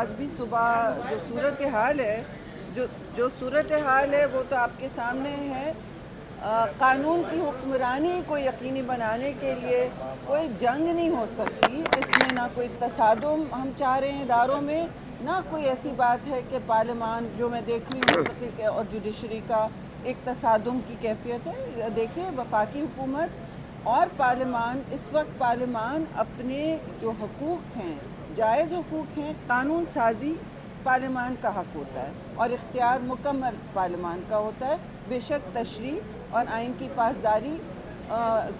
آج بھی صبح جو صورتحال ہے جو صورتحال ہے وہ تو آپ کے سامنے ہے۔ قانون کی حکمرانی کو یقینی بنانے کے لیے کوئی جنگ نہیں ہو سکتی، اس میں نہ کوئی تصادم ہم چاہ رہے ہیں اداروں میں، نہ کوئی ایسی بات ہے کہ پارلیمان جو میں دیکھ رہی ہوں اور جوڈیشری کا ایک تصادم کی کیفیت ہے۔ دیکھیے وفاقی حکومت اور پارلیمان، اس وقت پارلیمان اپنے جو حقوق ہیں، جائز حقوق ہیں، قانون سازی پارلیمان کا حق ہوتا ہے اور اختیار مکمل پارلیمان کا ہوتا ہے۔ بے شک تشریح اور آئین کی پاسداری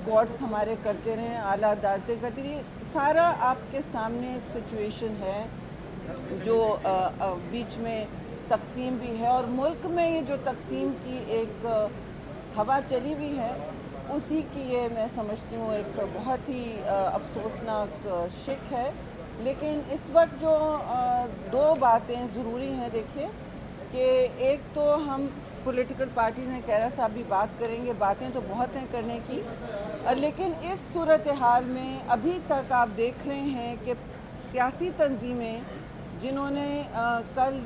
کورٹس ہمارے کرتے رہے، اعلیٰ عدالتیں کرتی رہی، سارا آپ کے سامنے سچویشن ہے جو بیچ میں تقسیم بھی ہے، اور ملک میں یہ جو تقسیم کی ایک ہوا چلی ہوئی ہے، اسی کی یہ میں سمجھتی ہوں ایک بہت ہی افسوسناک شک ہے۔ لیکن اس وقت جو دو باتیں ضروری ہیں، دیکھیے کہ ایک تو ہم پولیٹیکل پارٹیز ہیں، کیرا صاحب بھی بات کریں گے، باتیں تو بہت ہیں کرنے کی، لیکن اس صورتحال میں ابھی تک آپ دیکھ رہے ہیں کہ سیاسی تنظیمیں جنہوں نے کل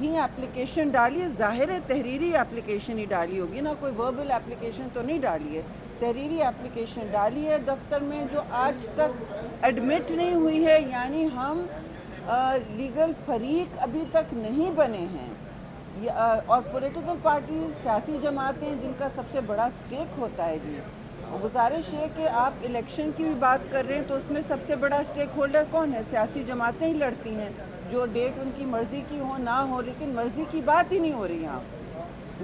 ہی اپلیکیشن ڈالی ہے، ظاہر ہے تحریری اپلیکیشن ہی ڈالی ہوگی نا، کوئی وربل اپلیکیشن تو نہیں ڈالی ہے، تحریری اپلیکیشن ڈالی ہے دفتر میں، جو آج تک ایڈمٹ نہیں ہوئی ہے، یعنی ہم لیگل فریق ابھی تک نہیں بنے ہیں۔ اور پولیٹیکل پارٹیز، سیاسی جماعتیں جن کا سب سے بڑا سٹیک ہوتا ہے، جی گزارش ہے کہ آپ الیکشن کی بھی بات کر رہے ہیں تو اس میں سب سے بڑا سٹیک ہولڈر کون ہے؟ سیاسی جماعتیں ہی لڑتی ہیں، جو ڈیٹ ان کی مرضی کی ہو نہ ہو، لیکن مرضی کی بات ہی نہیں ہو رہی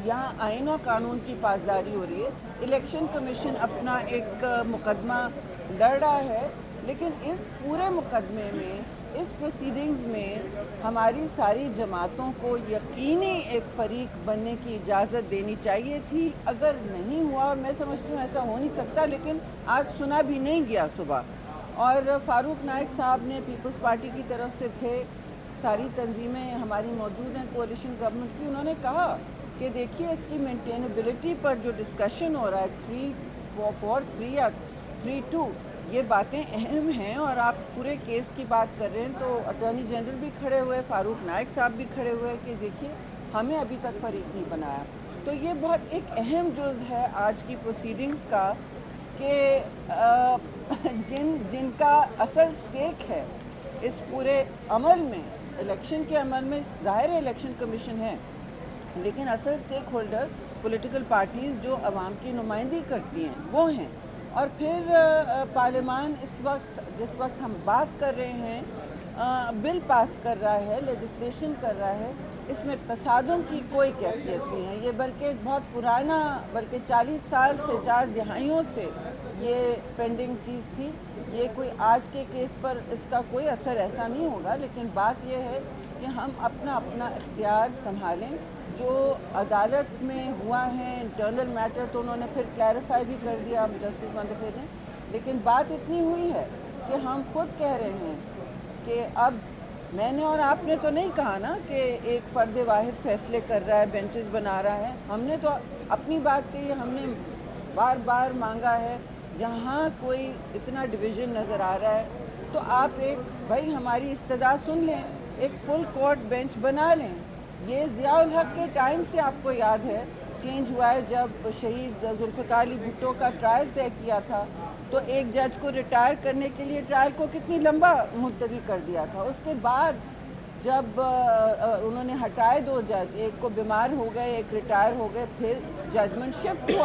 یہاں آئین اور قانون کی پاسداری ہو رہی ہے۔ الیکشن کمیشن اپنا ایک مقدمہ لڑ رہا ہے، لیکن اس پورے مقدمے میں، اس پروسیڈنگز میں ہماری ساری جماعتوں کو یقینی ایک فریق بننے کی اجازت دینی چاہیے تھی۔ اگر نہیں ہوا، اور میں سمجھتی ہوں ایسا ہو نہیں سکتا، لیکن آج سنا بھی نہیں گیا صبح، اور فاروق نائک صاحب نے پیپلز پارٹی کی طرف سے تھے، ساری تنظیمیں ہماری موجود ہیں کولیشن گورنمنٹ کی، انہوں نے کہا کہ دیکھیے اس کی مینٹینیبلٹی پر جو ڈسکشن ہو رہا ہے 343 یا 32، یہ باتیں اہم ہیں، اور آپ پورے کیس کی بات کر رہے ہیں تو اٹارنی جنرل بھی کھڑے ہوئے، فاروق نائک صاحب بھی کھڑے ہوئے کہ دیکھیے ہمیں ابھی تک فریق نہیں بنایا۔ تو یہ بہت ایک اہم جز ہے آج کی پروسیڈنگز کا کہ جن کا اصل سٹیک ہے اس پورے عمل میں، الیکشن کے عمل میں، ظاہر الیکشن کمیشن ہے، لیکن اصل سٹیک ہولڈر پولیٹیکل پارٹیز جو عوام کی نمائندگی کرتی ہیں وہ ہیں۔ اور پھر پارلیمان اس وقت، جس وقت ہم بات کر رہے ہیں، بل پاس کر رہا ہے، لیجسلیشن کر رہا ہے، اس میں تصادم کی کوئی کیفیت نہیں ہے، یہ بلکہ ایک بہت پرانا، بلکہ 40 سال سے، 4 دہائیوں سے یہ پینڈنگ چیز تھی۔ یہ کوئی آج کے کیس پر اس کا کوئی اثر ایسا نہیں ہوگا، لیکن بات یہ ہے کہ ہم اپنا اختیار سنبھالیں۔ جو عدالت میں ہوا ہے انٹرنل میٹر تو انہوں نے پھر کلیریفائی بھی کر دیا جسٹس منتخب نے، لیکن بات اتنی ہوئی ہے کہ ہم خود کہہ رہے ہیں کہ اب میں نے اور آپ نے تو نہیں کہا نا کہ ایک فرد واحد فیصلے کر رہا ہے، بینچز بنا رہا ہے، ہم نے تو اپنی بات کہی ہے، ہم نے بار بار مانگا ہے، جہاں کوئی اتنا ڈویژن نظر آ رہا ہے تو آپ ایک بھائی ہماری استدعا سن لیں، ایک فل کورٹ بینچ بنا لیں۔ یہ ضیاء الحق کے ٹائم سے آپ کو یاد ہے چینج ہوا ہے، جب شہید ذوالفقار علی بھٹو کا ٹرائل طے کیا تھا تو ایک جج کو ریٹائر کرنے کے لیے ٹرائل کو کتنی لمبا ملتوی کر دیا تھا۔ اس کے بعد جب انہوں نے ہٹائے 2 جج، ایک کو بیمار ہو گئے، ایک ریٹائر ہو گئے، پھر ججمنٹ شفٹ ہوا۔